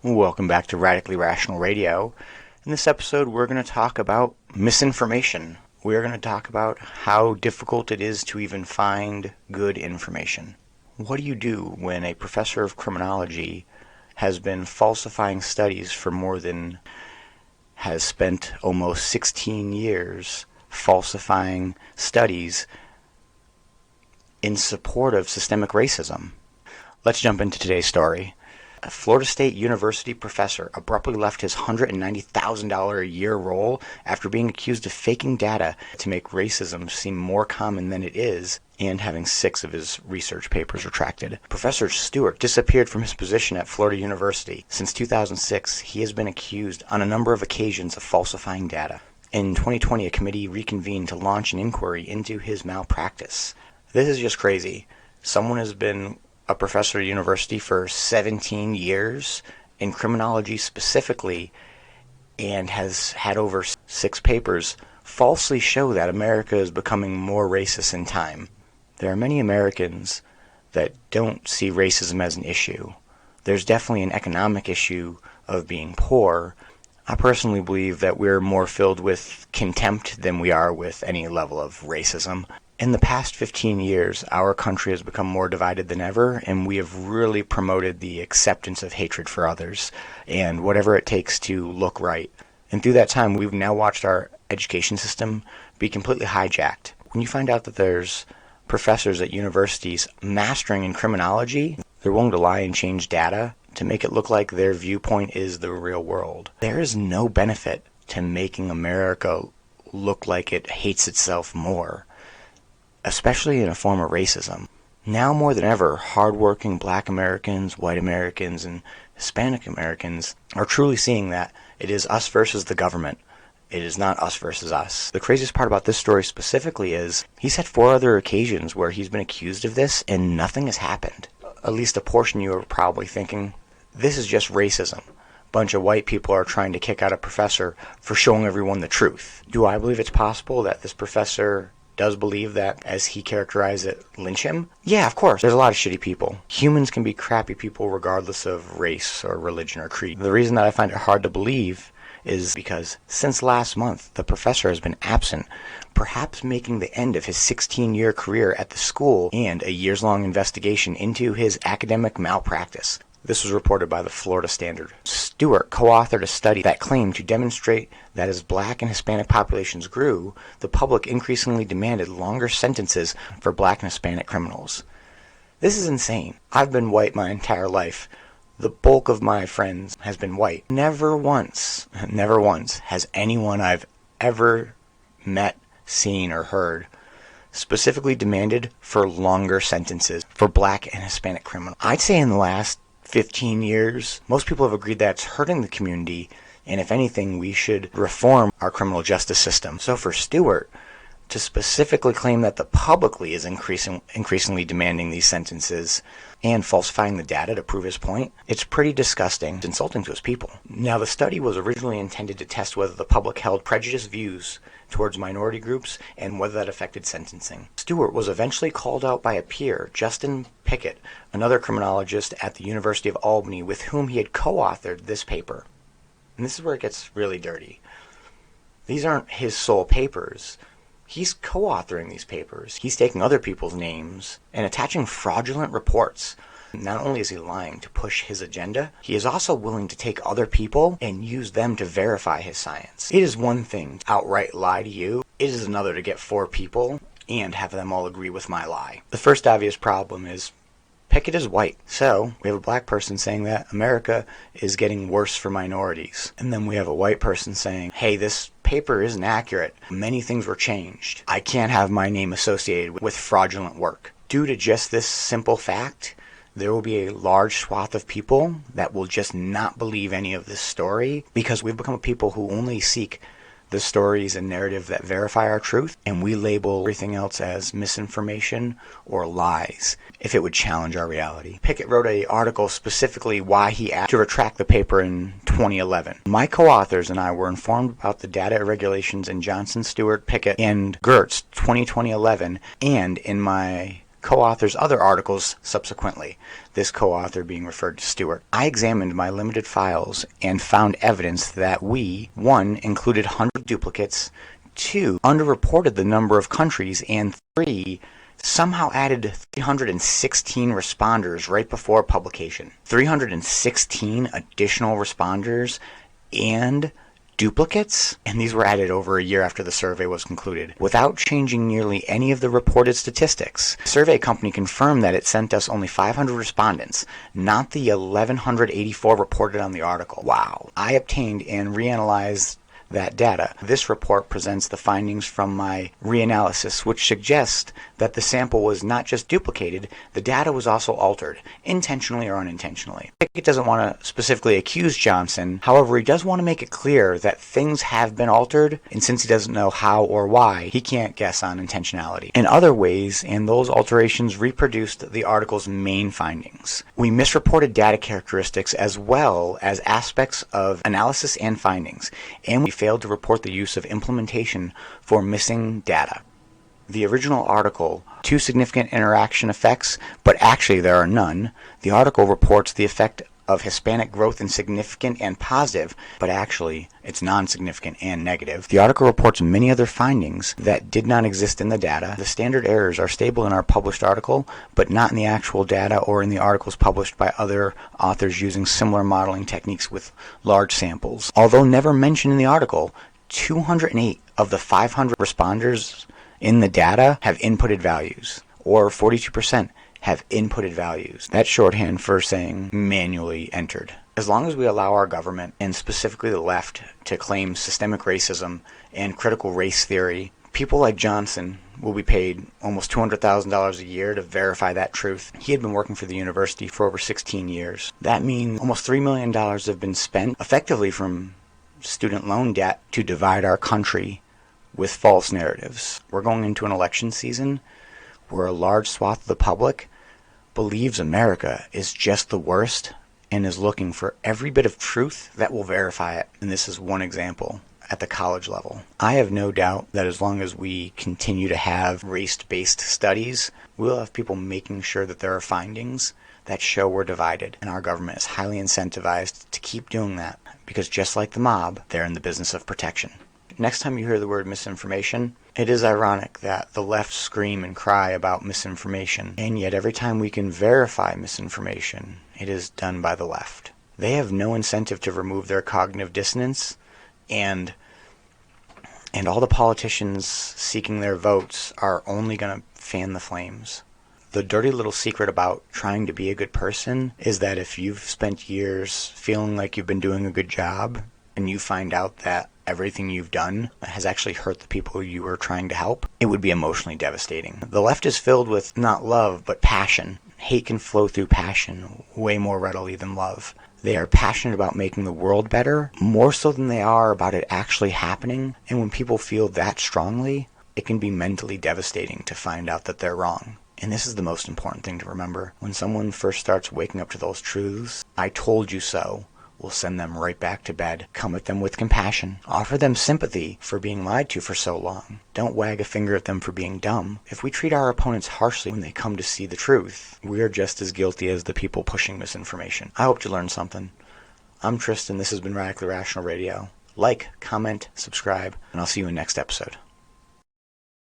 Welcome back to Radically Rational Radio. In this episode, we're going to talk about misinformation. We're going to talk about how difficult it is to even find good information. What do you do when a professor of criminology has been falsifying studies has spent almost 16 years falsifying studies in support of systemic racism? Let's jump into today's story. A Florida State University professor abruptly left his $190,000 a year role after being accused of faking data to make racism seem more common than it is and having 6 of his research papers retracted. Professor Stewart disappeared from his position at Florida University. Since 2006, he has been accused on a number of occasions of falsifying data. In 2020, a committee reconvened to launch an inquiry into his malpractice. This is just crazy. Someone has been a professor at university for 17 years in criminology specifically and has had over 6 papers falsely show that America is becoming more racist in time. There are many Americans that don't see racism as an issue. There's definitely an economic issue of being poor. I personally believe that we're more filled with contempt than we are with any level of racism. In the past 15 years, our country has become more divided than ever, and we have really promoted the acceptance of hatred for others and whatever it takes to look right. And through that time, we've now watched our education system be completely hijacked. When you find out that there's professors at universities mastering in criminology, they're willing to lie and change data to make it look like their viewpoint is the real world. There is no benefit to making America look like it hates itself more, especially in a form of racism. Now more than ever, hardworking Black Americans, white Americans, and Hispanic Americans are truly seeing that it is us versus the government. It is not us versus us. The craziest part about this story specifically is he's had 4 other occasions where he's been accused of this and nothing has happened. At least a portion of you are probably thinking, this is just racism. A bunch of white people are trying to kick out a professor for showing everyone the truth. Do I believe it's possible that this professor does believe that, as he characterized it, lynch him? Yeah, of course. There's a lot of shitty people. Humans can be crappy people regardless of race or religion or creed. The reason that I find it hard to believe is because since last month, the professor has been absent, perhaps making the end of his 16-year career at the school and a years-long investigation into his academic malpractice. This was reported by the Florida Standard. Stewart co-authored a study that claimed to demonstrate that as Black and Hispanic populations grew, the public increasingly demanded longer sentences for Black and Hispanic criminals. This is insane. I've been white my entire life. The bulk of my friends has been white. Never once has anyone I've ever met, seen, or heard specifically demanded for longer sentences for Black and Hispanic criminals. I'd say in the last 15 years, most people have agreed that it's hurting the community, and if anything, we should reform our criminal justice system. So for Stewart to specifically claim that the publicly is increasingly demanding these sentences and falsifying the data to prove his point, it's pretty disgusting. It's insulting to his people. Now, the study was originally intended to test whether the public held prejudiced views towards minority groups and whether that affected sentencing. Stewart was eventually called out by a peer, Justin Pickett, another criminologist at the University of Albany, with whom he had co-authored this paper. And this is where it gets really dirty. These aren't his sole papers. He's co-authoring these papers. He's taking other people's names and attaching fraudulent reports. Not only is he lying to push his agenda, he is also willing to take other people and use them to verify his science. It is one thing to outright lie to you. It is another to get 4 people and have them all agree with my lie. The first obvious problem is Pickett is white. So we have a Black person saying that America is getting worse for minorities. And then we have a white person saying, hey, this paper isn't accurate. Many things were changed. I can't have my name associated with fraudulent work. Due to just this simple fact, there will be a large swath of people that will just not believe any of this story because we've become a people who only seek the stories and narrative that verify our truth, and we label everything else as misinformation or lies if it would challenge our reality. Pickett wrote an article specifically why he asked to retract the paper in 2011. My co-authors and I were informed about the data irregulations in Johnson, Stewart, Pickett, and Gert's 2011, and in my co-authors other articles subsequently, this co-author being referred to Stewart. I examined my limited files and found evidence that we, 1, included hundreds of duplicates, 2, underreported the number of countries, and 3, somehow added 316 responders right before publication. 316 additional responders and duplicates, and these were added over a year after the survey was concluded, without changing nearly any of the reported statistics. The survey company confirmed that it sent us only 500 respondents, not the 1,184 reported on the article. Wow. I obtained and reanalyzed that data. This report presents the findings from my reanalysis, which suggest that the sample was not just duplicated, the data was also altered, intentionally or unintentionally. It doesn't want to specifically accuse Johnson, however, he does want to make it clear that things have been altered, and since he doesn't know how or why, he can't guess on intentionality. In other ways, and those alterations reproduced the article's main findings. We misreported data characteristics as well as aspects of analysis and findings, and we failed to report the use of implementation for missing data. The original article, 2 significant interaction effects, but actually there are none. The article reports the effect of Hispanic growth in significant and positive, but actually it's non-significant and negative. The article reports many other findings that did not exist in the data. The standard errors are stable in our published article, but not in the actual data or in the articles published by other authors using similar modeling techniques with large samples. Although never mentioned in the article, 208 of the 500 responders in the data have inputted values, or 42% have inputted values. That's shorthand for saying manually entered. As long as we allow our government, and specifically the left, to claim systemic racism and critical race theory, people like Johnson will be paid almost $200,000 a year to verify that truth. He had been working for the university for over 16 years. That means almost $3 million have been spent effectively from student loan debt to divide our country with false narratives. We're going into an election season where a large swath of the public believes America is just the worst and is looking for every bit of truth that will verify it. And this is one example at the college level. I have no doubt that as long as we continue to have race-based studies, we'll have people making sure that there are findings that show we're divided. And our government is highly incentivized to keep doing that because just like the mob, they're in the business of protection. Next time you hear the word misinformation, it is ironic that the left scream and cry about misinformation, and yet every time we can verify misinformation, it is done by the left. They have no incentive to remove their cognitive dissonance, and all the politicians seeking their votes are only going to fan the flames. The dirty little secret about trying to be a good person is that if you've spent years feeling like you've been doing a good job, and you find out that everything you've done has actually hurt the people you were trying to help, it would be emotionally devastating. The left is filled with not love, but passion. Hate can flow through passion way more readily than love. They are passionate about making the world better, more so than they are about it actually happening. And when people feel that strongly, it can be mentally devastating to find out that they're wrong. And this is the most important thing to remember. When someone first starts waking up to those truths, I told you so, will send them right back to bed. Come at them with compassion. Offer them sympathy for being lied to for so long. Don't wag a finger at them for being dumb. If we treat our opponents harshly when they come to see the truth, we are just as guilty as the people pushing misinformation. I hope you learned something. I'm Tristan. This has been Radically Rational Radio. Like, comment, subscribe, and I'll see you in next episode.